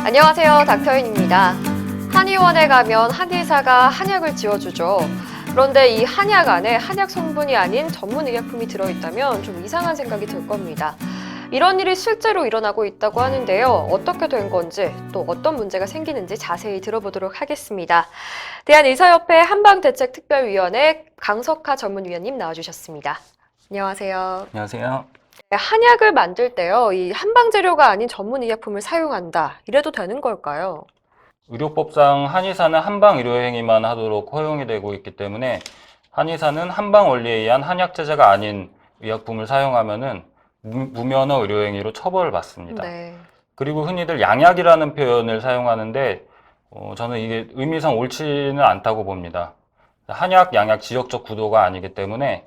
안녕하세요. 닥터인입니다. 한의원에 가면 한의사가 한약을 지어주죠. 그런데 이 한약 안에 한약 성분이 아닌 전문 의약품이 들어있다면 좀 이상한 생각이 들 겁니다. 이런 일이 실제로 일어나고 있다고 하는데요. 어떻게 된 건지 또 어떤 문제가 생기는지 자세히 들어보도록 하겠습니다. 대한의사협회 한방대책특별위원회 강석하 전문위원님 나와주셨습니다. 안녕하세요. 안녕하세요. 한약을 만들 때요, 이 한방 재료가 아닌 전문 의약품을 사용한다. 이래도 되는 걸까요? 의료법상 한의사는 한방 의료행위만 하도록 허용이 되고 있기 때문에 한의사는 한방 원리에 의한 한약 제제가 아닌 의약품을 사용하면은 무면허 의료행위로 처벌을 받습니다. 네. 그리고 흔히들 양약이라는 표현을 사용하는데 저는 이게 의미상 옳지는 않다고 봅니다. 한약, 양약 지역적 구도가 아니기 때문에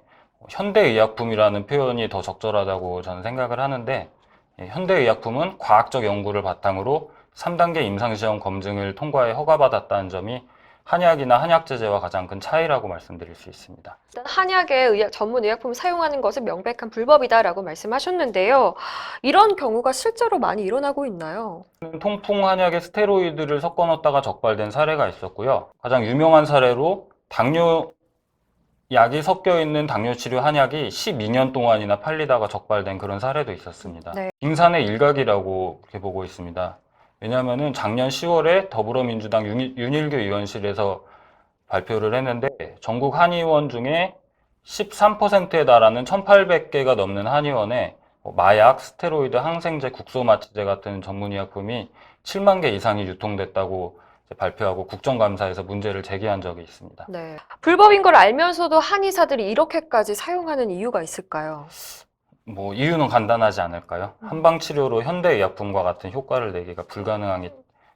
현대의약품이라는 표현이 더 적절하다고 저는 생각을 하는데, 현대의약품은 과학적 연구를 바탕으로 3단계 임상시험 검증을 통과해 허가받았다는 점이 한약이나 한약제제와 가장 큰 차이라고 말씀드릴 수 있습니다. 일단 한약의 전문 의약품을 사용하는 것은 명백한 불법이다라고 말씀하셨는데요. 이런 경우가 실제로 많이 일어나고 있나요? 통풍 한약에 스테로이드를 섞어 넣었다가 적발된 사례가 있었고요. 가장 유명한 사례로 약이 섞여 있는 당뇨 치료 한약이 12년 동안이나 팔리다가 적발된 그런 사례도 있었습니다. 네. 빙산의 일각이라고 그렇게 보고 있습니다. 왜냐하면 작년 10월에 더불어민주당 윤일교 의원실에서 발표를 했는데 전국 한의원 중에 13%에 달하는 1,800개가 넘는 한의원에 마약, 스테로이드, 항생제, 국소마취제 같은 전문의약품이 7만 개 이상이 유통됐다고 발표하고 국정감사에서 문제를 제기한 적이 있습니다. 네. 불법인 걸 알면서도 한의사들이 이렇게까지 사용하는 이유가 있을까요? 이유는 간단하지 않을까요? 한방치료로 현대의약품과 같은 효과를 내기가 불가능하기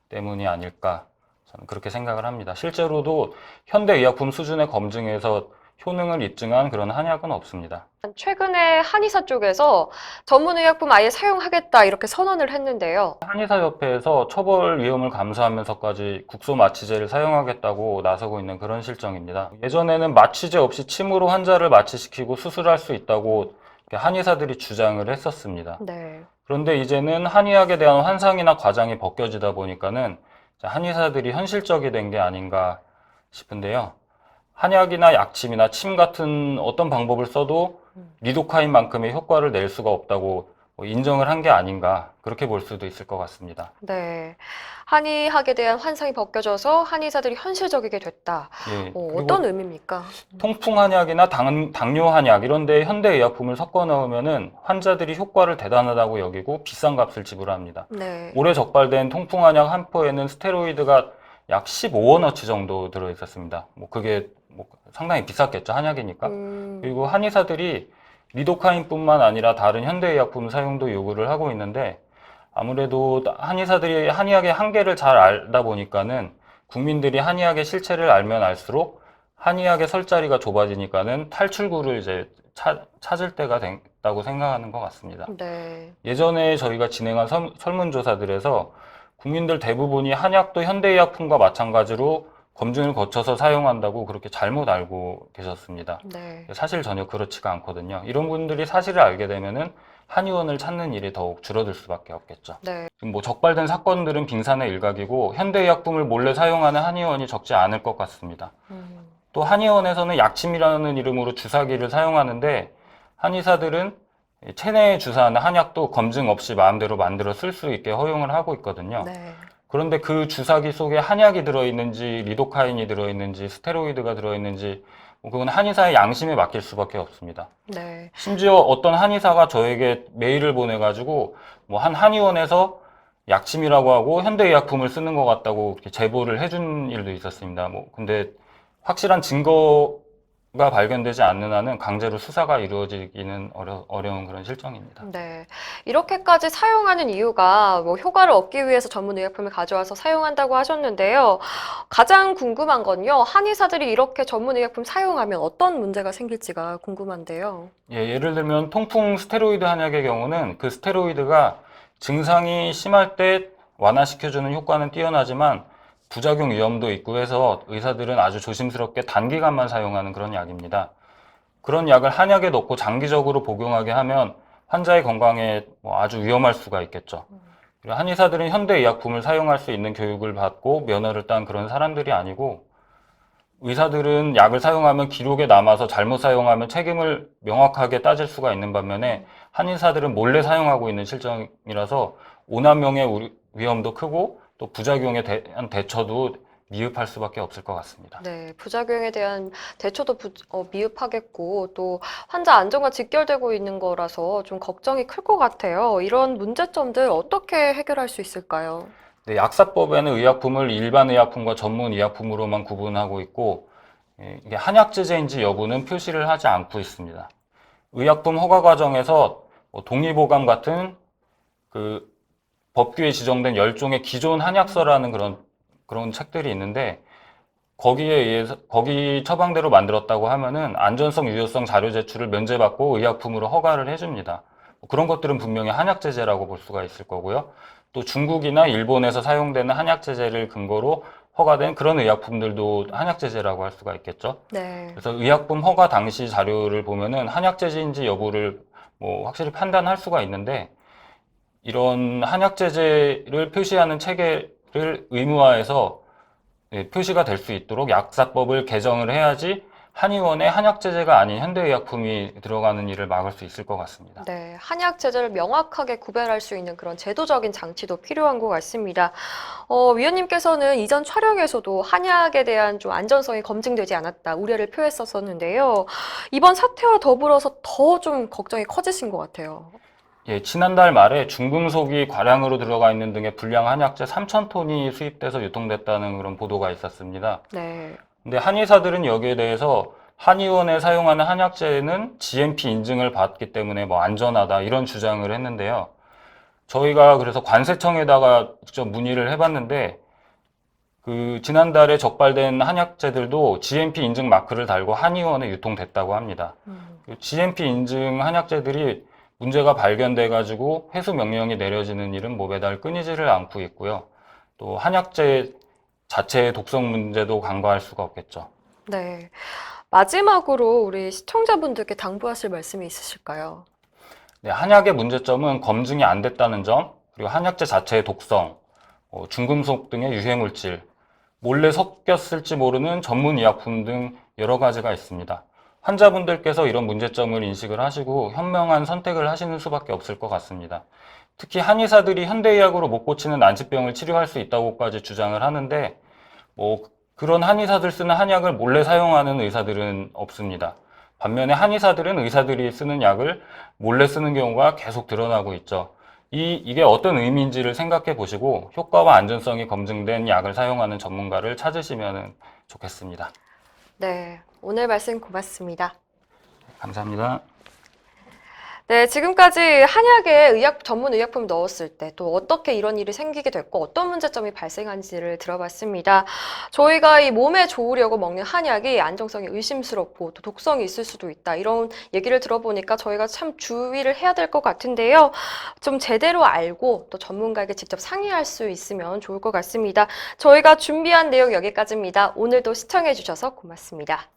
때문이 아닐까, 저는 그렇게 생각을 합니다. 실제로도 현대의약품 수준의 검증에서 효능을 입증한 그런 한약은 없습니다. 최근에 한의사 쪽에서 전문 의약품 아예 사용하겠다 이렇게 선언을 했는데요. 한의사협회에서 처벌 위험을 감수하면서까지 국소마취제를 사용하겠다고 나서고 있는 그런 실정입니다. 예전에는 마취제 없이 침으로 환자를 마취시키고 수술할 수 있다고 한의사들이 주장을 했었습니다. 네. 그런데 이제는 한의학에 대한 환상이나 과장이 벗겨지다 보니까는 한의사들이 현실적이 된 게 아닌가 싶은데요. 한약이나 약침이나 침 같은 어떤 방법을 써도 리도카인만큼의 효과를 낼 수가 없다고 인정을 한 게 아닌가, 그렇게 볼 수도 있을 것 같습니다. 네. 한의학에 대한 환상이 벗겨져서 한의사들이 현실적이게 됐다. 예, 어떤 의미입니까? 통풍 한약이나 당뇨 한약 이런 데 현대의약품을 섞어 넣으면은 환자들이 효과를 대단하다고 여기고 비싼 값을 지불합니다. 네. 올해 적발된 통풍 한약 한 포에는 스테로이드가 약 15원어치 정도 들어 있었습니다. 그게 상당히 비쌌겠죠, 한약이니까. 그리고 한의사들이 리도카인뿐만 아니라 다른 현대의약품 사용도 요구를 하고 있는데, 아무래도 한의사들이 한의학의 한계를 잘 알다 보니까는 국민들이 한의학의 실체를 알면 알수록 한의학의 설 자리가 좁아지니까는 탈출구를 이제 찾을 때가 됐다고 생각하는 것 같습니다. 네. 예전에 저희가 진행한 설문조사들에서 국민들 대부분이 한약도 현대의약품과 마찬가지로 검증을 거쳐서 사용한다고 그렇게 잘못 알고 계셨습니다. 네. 사실 전혀 그렇지가 않거든요. 이런 분들이 사실을 알게 되면은 한의원을 찾는 일이 더욱 줄어들 수밖에 없겠죠. 네. 지금 적발된 사건들은 빙산의 일각이고 현대의약품을 몰래 사용하는 한의원이 적지 않을 것 같습니다. 또 한의원에서는 약침이라는 이름으로 주사기를 사용하는데, 한의사들은 체내에 주사하는 한약도 검증 없이 마음대로 만들어 쓸 수 있게 허용을 하고 있거든요. 네. 그런데 그 주사기 속에 한약이 들어있는지 리도카인이 들어있는지 스테로이드가 들어있는지 그건 한의사의 양심에 맡길 수밖에 없습니다. 네. 심지어 어떤 한의사가 저에게 메일을 보내가지고 한 한의원에서 약침이라고 하고 현대의약품을 쓰는 것 같다고 이렇게 제보를 해준 일도 있었습니다. 근데 확실한 증거가 발견되지 않는 한은 강제로 수사가 이루어지기는 어려운 그런 실정입니다. 네. 이렇게까지 사용하는 이유가 효과를 얻기 위해서 전문 의약품을 가져와서 사용한다고 하셨는데요. 가장 궁금한 건요. 한의사들이 이렇게 전문 의약품 사용하면 어떤 문제가 생길지가 궁금한데요. 예를 들면 통풍 스테로이드 한약의 경우는 그 스테로이드가 증상이 심할 때 완화시켜주는 효과는 뛰어나지만 부작용 위험도 있고 해서 의사들은 아주 조심스럽게 단기간만 사용하는 그런 약입니다. 그런 약을 한약에 넣고 장기적으로 복용하게 하면 환자의 건강에 아주 위험할 수가 있겠죠. 그리고 한의사들은 현대의약품을 사용할 수 있는 교육을 받고 면허를 딴 그런 사람들이 아니고, 의사들은 약을 사용하면 기록에 남아서 잘못 사용하면 책임을 명확하게 따질 수가 있는 반면에 한의사들은 몰래 사용하고 있는 실정이라서 오남용의 위험도 크고 또 부작용에 대한 대처도 미흡할 수밖에 없을 것 같습니다. 네, 부작용에 대한 대처도 미흡하겠고 또 환자 안전과 직결되고 있는 거라서 좀 걱정이 클 것 같아요. 이런 문제점들 어떻게 해결할 수 있을까요? 네, 약사법에는 의약품을 일반 의약품과 전문 의약품으로만 구분하고 있고, 이게 한약제제인지 여부는 표시를 하지 않고 있습니다. 의약품 허가 과정에서 동의보감 같은 그 법규에 지정된 10종의 기존 한약서라는 그런 책들이 있는데, 거기 처방대로 만들었다고 하면은 안전성, 유효성 자료 제출을 면제받고 의약품으로 허가를 해줍니다. 그런 것들은 분명히 한약제제라고 볼 수가 있을 거고요. 또 중국이나 일본에서 사용되는 한약제제를 근거로 허가된 그런 의약품들도 한약제제라고 할 수가 있겠죠. 네. 그래서 의약품 허가 당시 자료를 보면은 한약제제인지 여부를 뭐 확실히 판단할 수가 있는데, 이런 한약제제를 표시하는 체계를 의무화해서 표시가 될 수 있도록 약사법을 개정을 해야지 한의원에 한약제제가 아닌 현대의약품이 들어가는 일을 막을 수 있을 것 같습니다. 네, 한약 제제를 명확하게 구별할 수 있는 그런 제도적인 장치도 필요한 것 같습니다. 위원님께서는 이전 촬영에서도 한약에 대한 좀 안전성이 검증되지 않았다 우려를 표했었는데요. 이번 사태와 더불어서 더 좀 걱정이 커지신 것 같아요. 예, 지난달 말에 중금속이 과량으로 들어가 있는 등의 불량 한약재 3,000톤이 수입돼서 유통됐다는 그런 보도가 있었습니다. 네. 근데 한의사들은 여기에 대해서 한의원에 사용하는 한약재는 GMP 인증을 받기 때문에 뭐 안전하다 이런 주장을 했는데요. 저희가 그래서 관세청에다가 직접 문의를 해봤는데, 그 지난달에 적발된 한약재들도 GMP 인증 마크를 달고 한의원에 유통됐다고 합니다. GMP 인증 한약재들이 문제가 발견돼 가지고 회수 명령이 내려지는 일은 뭐 매달 끊이지를 않고 있고요. 또 한약재 자체의 독성 문제도 간과할 수가 없겠죠. 네. 마지막으로 우리 시청자분들께 당부하실 말씀이 있으실까요? 네, 한약의 문제점은 검증이 안 됐다는 점, 그리고 한약재 자체의 독성, 중금속 등의 유해물질, 몰래 섞였을지 모르는 전문 의약품 등 여러 가지가 있습니다. 환자분들께서 이런 문제점을 인식을 하시고 현명한 선택을 하시는 수밖에 없을 것 같습니다. 특히 한의사들이 현대의학으로 못 고치는 난치병을 치료할 수 있다고까지 주장을 하는데, 뭐 그런 한의사들 쓰는 한약을 몰래 사용하는 의사들은 없습니다. 반면에 한의사들은 의사들이 쓰는 약을 몰래 쓰는 경우가 계속 드러나고 있죠. 이게 어떤 의미인지를 생각해 보시고 효과와 안전성이 검증된 약을 사용하는 전문가를 찾으시면 좋겠습니다. 네, 오늘 말씀 고맙습니다. 감사합니다. 네, 지금까지 한약에 전문 의약품을 넣었을 때 또 어떻게 이런 일이 생기게 됐고 어떤 문제점이 발생한지를 들어봤습니다. 저희가 이 몸에 좋으려고 먹는 한약이 안정성이 의심스럽고 또 독성이 있을 수도 있다. 이런 얘기를 들어보니까 저희가 참 주의를 해야 될 것 같은데요. 좀 제대로 알고 또 전문가에게 직접 상의할 수 있으면 좋을 것 같습니다. 저희가 준비한 내용 여기까지입니다. 오늘도 시청해 주셔서 고맙습니다.